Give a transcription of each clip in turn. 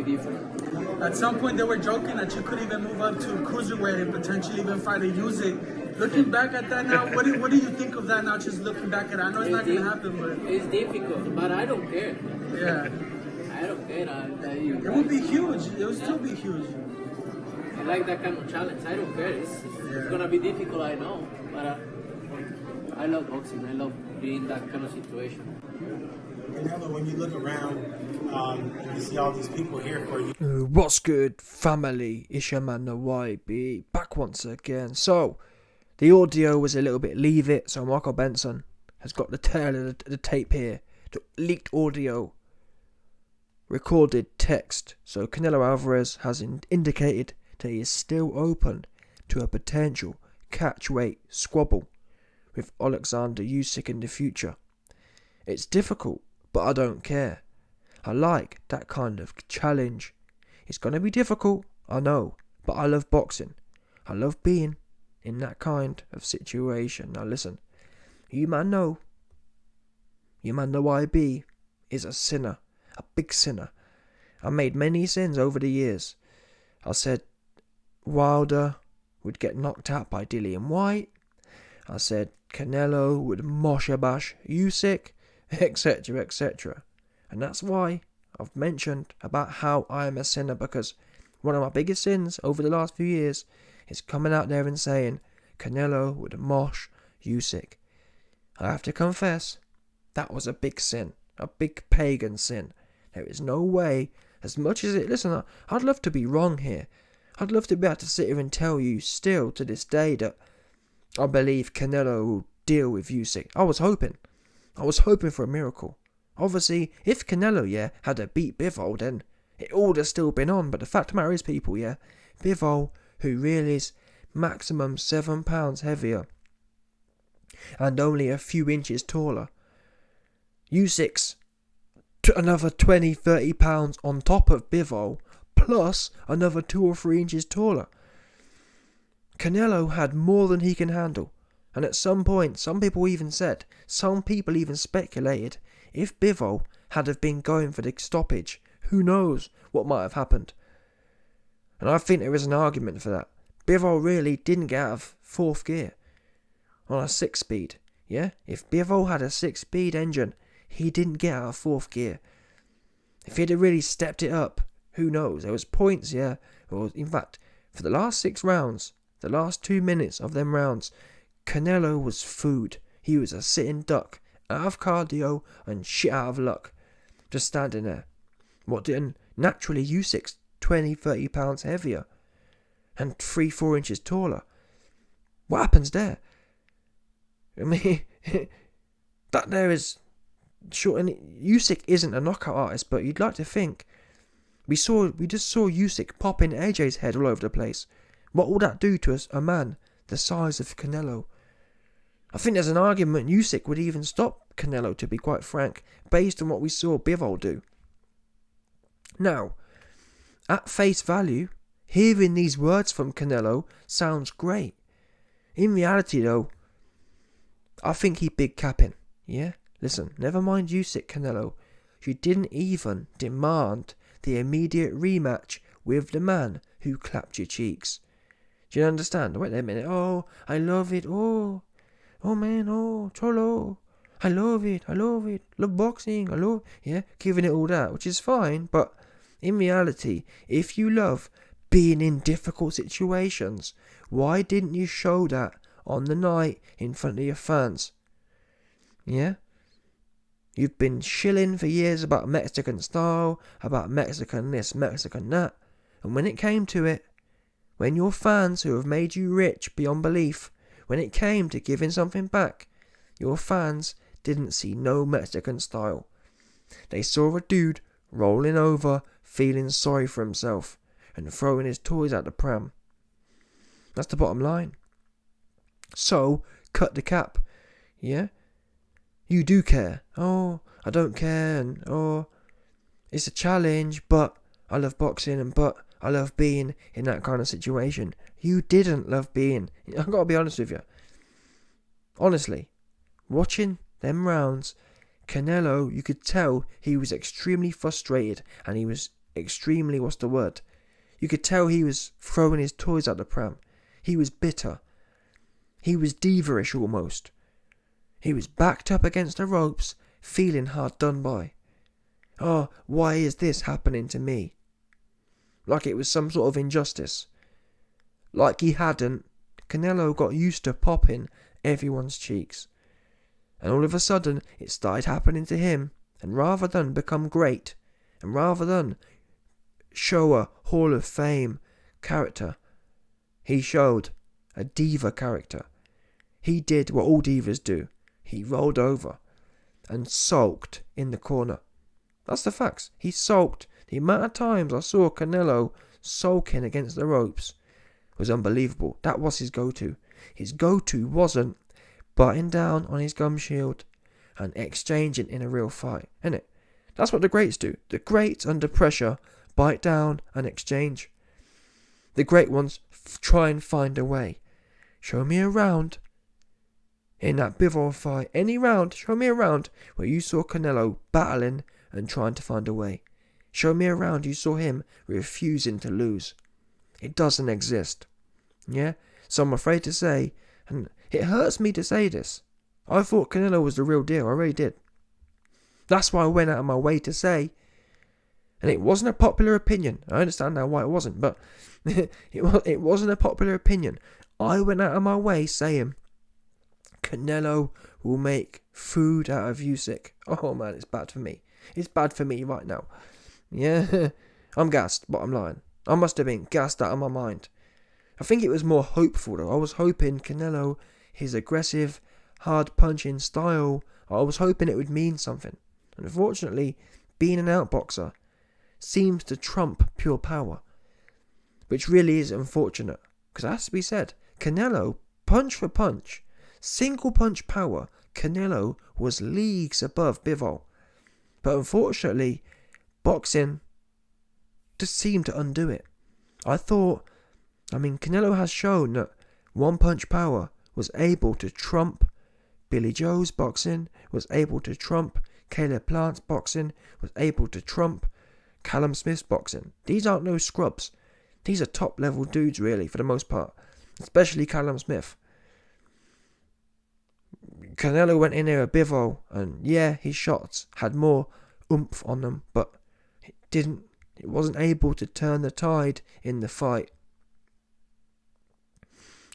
be different. At some point, they were joking that you could even move up to cruiserweight and potentially even fight a Usyk. Looking back at that now, what do you think of that now? Just looking back at it, I know it's not going to happen, but it's difficult. But I don't care. Yeah, I don't care. it would be huge. It would still be huge. I like that kind of challenge. I don't care. It's gonna be difficult, I know, but I love boxing. I love being in that kind of situation. Canelo, when you look around and you see all these people here for you. What's good, family? It's your man, the YB, back once again. So, the audio was a little bit leave it, so Michael Benson has got the tail of the tape here. The leaked audio, recorded text. So, Canelo Alvarez has indicated that he is still open to a potential catchweight squabble with Oleksandr Usyk in the future. It's difficult, but I don't care. I like that kind of challenge. It's going to be difficult, I know, but I love boxing. I love being in that kind of situation. Now listen, you man know YB is a sinner, a big sinner. I made many sins over the years. I said Wilder would get knocked out by Dillian White. I said Canelo would moshabash Usyk, etc, etc. And that's why I've mentioned about how I am a sinner, because one of my biggest sins over the last few years is coming out there and saying Canelo would mosh Usyk. I have to confess, that was a big sin, a big pagan sin. There is no way, as much as it, listen, I'd love to be wrong here. I'd love to be able to sit here and tell you still to this day that I believe Canelo will deal with Usyk. I was hoping for a miracle. Obviously, if Canelo, had a beat Bivol, then it all would have still been on. But the fact of the matter is, people, Bivol, who really is maximum 7 pounds heavier and only a few inches taller, Usyk's another 20-30 pounds on top of Bivol, plus another 2 or 3 inches taller. Canelo had more than he can handle. And at some point, some people even speculated, if Bivol had have been going for the stoppage, who knows what might have happened. And I think there is an argument for that. Bivol really didn't get out of 4th gear on a 6-speed. Yeah? If Bivol had a 6-speed engine, he didn't get out of 4th gear. If he'd have really stepped it up, who knows? There was points, or in fact, for the last 6 rounds, the last 2 minutes of them rounds, Canelo was food. He was a sitting duck, out of cardio and shit out of luck, just standing there. What didn't naturally Usyk's 20-30 pounds heavier and 3-4 inches taller. What happens there? I mean, that there is short. And Usyk isn't a knockout artist, but you'd like to think. We just saw Usyk popping AJ's head all over the place. What will that do to a man the size of Canelo? I think there's an argument Usyk would even stop Canelo, to be quite frank, based on what we saw Bivol do. Now, at face value, hearing these words from Canelo sounds great. In reality, though, I think he big capping. Yeah? Listen, never mind Usyk, Canelo. You didn't even demand the immediate rematch with the man who clapped your cheeks. Do you understand? Wait a minute. Oh, I love it. Oh man. Oh, Cholo. I love it. Love boxing. Giving it all that, which is fine. But in reality, if you love being in difficult situations, why didn't you show that on the night in front of your fans? Yeah? You've been shilling for years about Mexican style, about Mexican this, Mexican that. And when it came to it, when your fans who have made you rich beyond belief, when it came to giving something back, your fans didn't see no Mexican style. They saw a dude rolling over, feeling sorry for himself, and throwing his toys at the pram. That's the bottom line. So, cut the cap. Yeah? You do care. Oh, I don't care, and it's a challenge, but I love boxing, but I love being in that kind of situation. You didn't love being. I've got to be honest with you. Honestly, watching them rounds, Canelo, you could tell he was extremely frustrated, and he was extremely, what's the word? You could tell he was throwing his toys out the pram. He was bitter. He was diva-ish almost. He was backed up against the ropes, feeling hard done by. Oh, why is this happening to me? Like it was some sort of injustice. Like he hadn't, Canelo got used to popping everyone's cheeks. And all of a sudden, it started happening to him. And rather than become great, and rather than show a Hall of Fame character, he showed a diva character. He did what all divas do. He rolled over and sulked in the corner. That's the facts. He sulked. The amount of times I saw Canelo sulking against the ropes was unbelievable. That was his go-to. His go-to wasn't butting down on his gum shield and exchanging in a real fight, innit? That's what the greats do. The greats under pressure bite down and exchange. The great ones try and find a way. Show me a round in that Bivol fight, any round, show me a round where you saw Canelo battling and trying to find a way. Show me a round you saw him refusing to lose. It doesn't exist. Yeah? So I'm afraid to say, and it hurts me to say this, I thought Canelo was the real deal. I really did. That's why I went out of my way to say, and it wasn't a popular opinion. I understand now why it wasn't, but it wasn't a popular opinion. I went out of my way saying, Canelo will make food out of Usyk. Oh man, it's bad for me. It's bad for me right now. Yeah, I'm gassed, but I'm lying. I must have been gassed out of my mind. I think it was more hopeful though. I was hoping Canelo, his aggressive, hard punching style, I was hoping it would mean something. Unfortunately, being an outboxer seems to trump pure power, which really is unfortunate, because it has to be said, Canelo, punch for punch, single punch power, Canelo was leagues above Bivol. But unfortunately, boxing just seemed to undo it. Canelo has shown that one punch power was able to trump Billy Joe's boxing, was able to trump Caleb Plant's boxing, was able to trump Callum Smith's boxing. These aren't no scrubs. These are top level dudes really, for the most part. Especially Callum Smith. Canelo went in there at Bivol, and yeah, his shots had more oomph on them, but it wasn't able to turn the tide in the fight.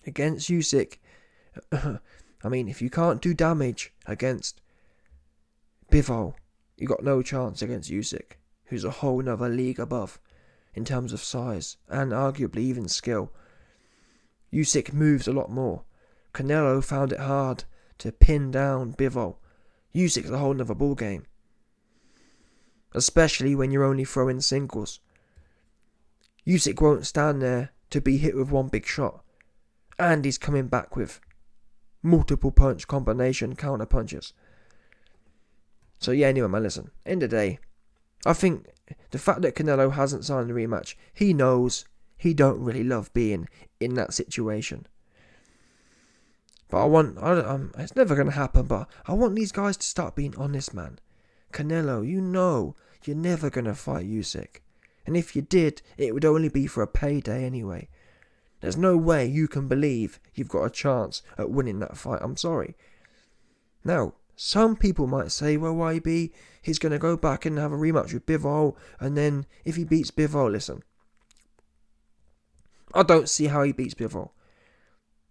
Against Usyk, if you can't do damage against Bivol, you got no chance against Usyk, who's a whole nother league above in terms of size and arguably even skill. Usyk moves a lot more. Canelo found it hard to pin down Bivol. Usyk's a whole nother ball game, especially when you're only throwing singles. Usyk won't stand there to be hit with one big shot, and he's coming back with multiple punch combination counter punches. So yeah, anyway, man, listen, end of the day, I think the fact that Canelo hasn't signed a rematch, he knows he don't really love being in that situation. But it's never going to happen, but I want these guys to start being honest, man. Canelo, you know you're never going to fight Usyk. And if you did, it would only be for a payday anyway. There's no way you can believe you've got a chance at winning that fight. I'm sorry. Now, some people might say, well, YB, he's going to go back and have a rematch with Bivol, and then if he beats Bivol, listen, I don't see how he beats Bivol.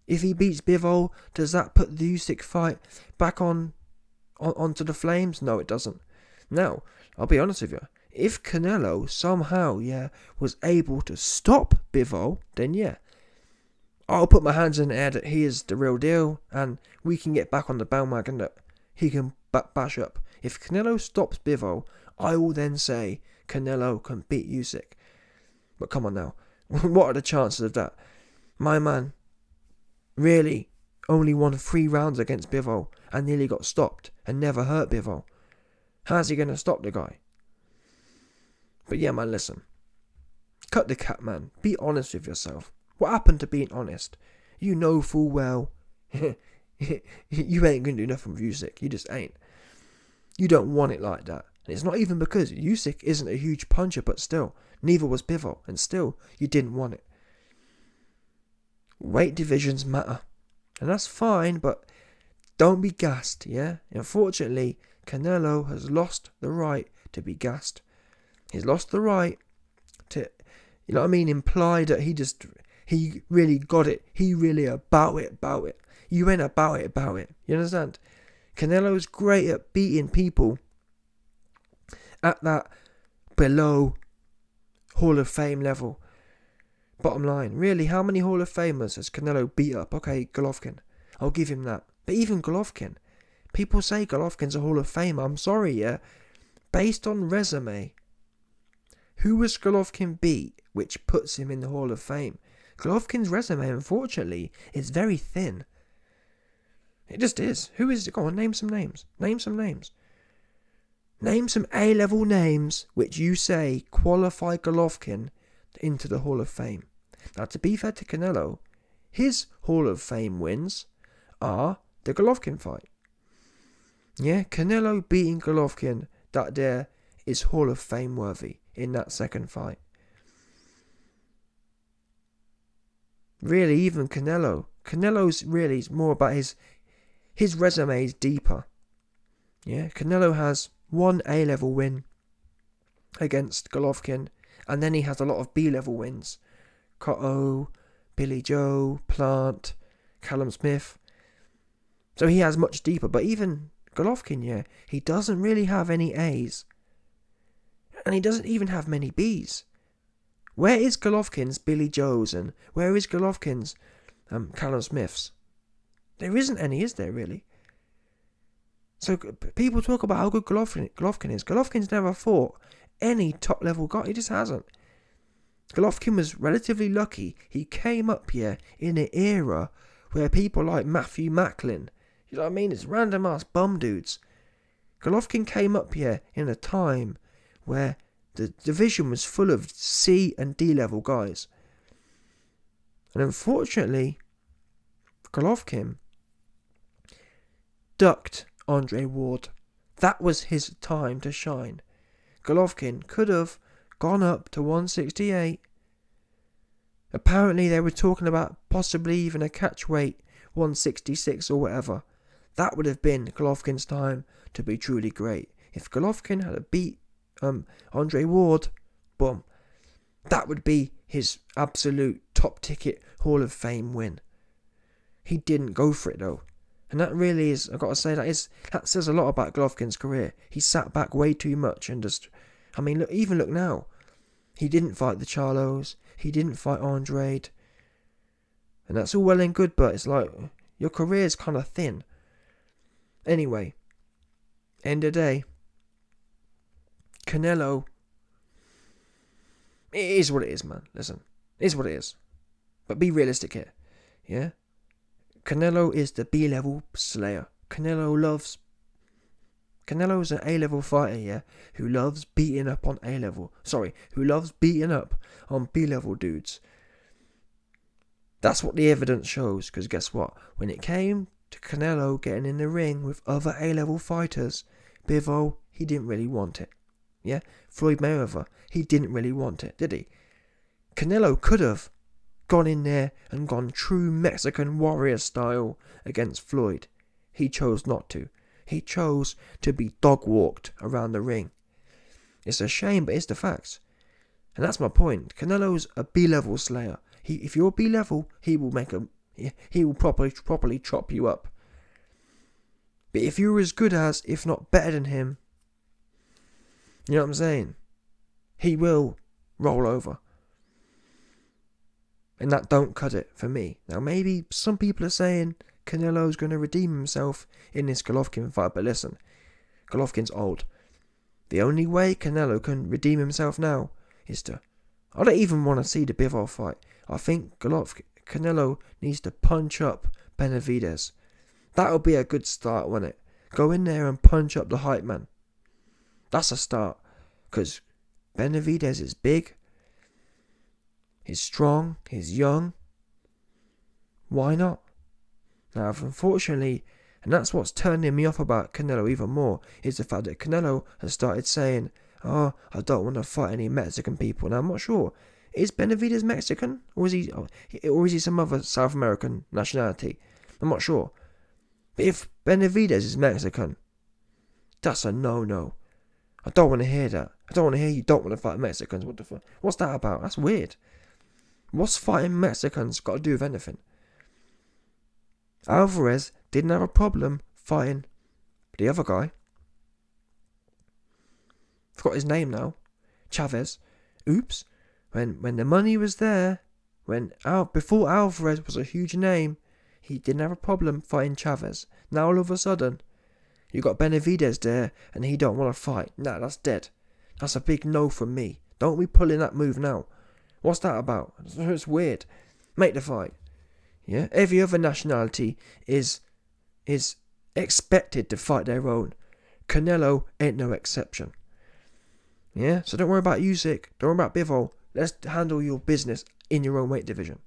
If he beats Bivol, does that put the Usyk fight back onto the flames? No, it doesn't. Now, I'll be honest with you. If Canelo somehow, was able to stop Bivol, then I'll put my hands in the air that he is the real deal, and we can get back on the bandwagon that he can bash up. If Canelo stops Bivol, I will then say Canelo can beat Usyk. But come on now, what are the chances of that? My man really only won 3 rounds against Bivol and nearly got stopped and never hurt Bivol. How's he going to stop the guy? But yeah, man, listen. Cut the cat, man. Be honest with yourself. What happened to being honest? You know full well you ain't going to do nothing with Usyk. You just ain't. You don't want it like that. And it's not even because Usyk isn't a huge puncher, but still, neither was Bivol, and still, you didn't want it. Weight divisions matter. And that's fine, but don't be gassed, yeah? Unfortunately, Canelo has lost the right to be gassed. He's lost the right to, you know what I mean, imply that he really got it. He really about it. You ain't about it. You understand? Canelo's great at beating people at that below Hall of Fame level. Bottom line, really, how many Hall of Famers has Canelo beat up? Okay, Golovkin. I'll give him that. But even Golovkin, people say Golovkin's a Hall of Famer. I'm sorry, yeah. Based on resume, who has Golovkin beat which puts him in the Hall of Fame? Golovkin's resume, unfortunately, is very thin. It just is. Who is it? Go on, name some names. Name some A-level names which you say qualify Golovkin into the Hall of Fame. Now, to be fair to Canelo, his Hall of Fame wins are the Golovkin fight. Yeah, Canelo beating Golovkin, that there is Hall of Fame worthy in that second fight. Really, even Canelo's really more about his resume is deeper. Yeah, Canelo has one A-level win against Golovkin, and then he has a lot of B-level wins. Cotto, Billy Joe, Plant, Callum Smith. So he has much deeper. But even Golovkin, yeah, he doesn't really have any A's. And he doesn't even have many B's. Where is Golovkin's Billy Joe's and where is Golovkin's Callum Smith's? There isn't any, is there really? So people talk about how good Golovkin is. Golovkin's never fought any top level guy. He just hasn't. Golovkin was relatively lucky. He came up here in an era where people like Matthew Macklin, you know what I mean? It's random ass bum dudes. Golovkin came up here in a time where the division was full of C and D level guys. And unfortunately, Golovkin ducked Andre Ward. That was his time to shine. Golovkin could have gone up to 168. Apparently they were talking about possibly even a catch weight 166 or whatever. That would have been Golovkin's time to be truly great. If Golovkin had beat Andre Ward, boom, that would be his absolute top ticket Hall of Fame win. He didn't go for it though. And that really is, I've got to say, that says a lot about Golovkin's career. He sat back way too much and just, I mean, look now. He didn't fight the Charlos. He didn't fight Andrade. And that's all well and good, but it's like, your career's kind of thin. Anyway, end of the day, Canelo, it is what it is, man. Listen, it is what it is. But be realistic here, yeah? Canelo is the B-level slayer. Canelo's an A-level fighter, yeah, who loves beating up on who loves beating up on B-level dudes. That's what the evidence shows, because guess what? When it came to Canelo getting in the ring with other A-level fighters, Bivol, he didn't really want it. Yeah? Floyd Mayweather, he didn't really want it, did he? Canelo could have gone in there and gone true Mexican warrior style against Floyd. He chose not to. He chose to be dog walked around the ring. It's a shame, but it's the facts. And that's my point. Canelo's a B-level slayer. If you're B-level, he will properly chop you up. But if you're as good as, if not better than him, you know what I'm saying? He will roll over. And that don't cut it for me. Now maybe some people are saying Canelo's going to redeem himself in this Golovkin fight. But listen, Golovkin's old. The only way Canelo can redeem himself now is to... I don't even want to see the Bivol fight. I think Canelo needs to punch up Benavidez. That'll be a good start, won't it? Go in there and punch up the hype man. That's a start. Because Benavidez is big. He's strong. He's young. Why not? Now, unfortunately, And that's what's turning me off about Canelo even more, is the fact that Canelo has started saying, oh, I don't want to fight any Mexican people. Now, I'm not sure. Is Benavidez Mexican? Or is he some other South American nationality? I'm not sure. But if Benavidez is Mexican, that's a no-no. I don't want to hear that. I don't want to hear you don't want to fight Mexicans. What the fuck? What's that about? That's weird. What's fighting Mexicans got to do with anything? Alvarez didn't have a problem fighting the other guy. Forgot his name now. Chavez. Oops. When the money was there, before Alvarez was a huge name, he didn't have a problem fighting Chavez. Now all of a sudden, you got Benavidez there, and he don't want to fight. Nah, that's dead. That's a big no from me. Don't be pulling that move now. What's that about? It's weird. Make the fight. Yeah, every other nationality is expected to fight their own. Canelo ain't no exception. Yeah, so don't worry about Usyk. Don't worry about Bivol. Let's handle your business in your own weight division.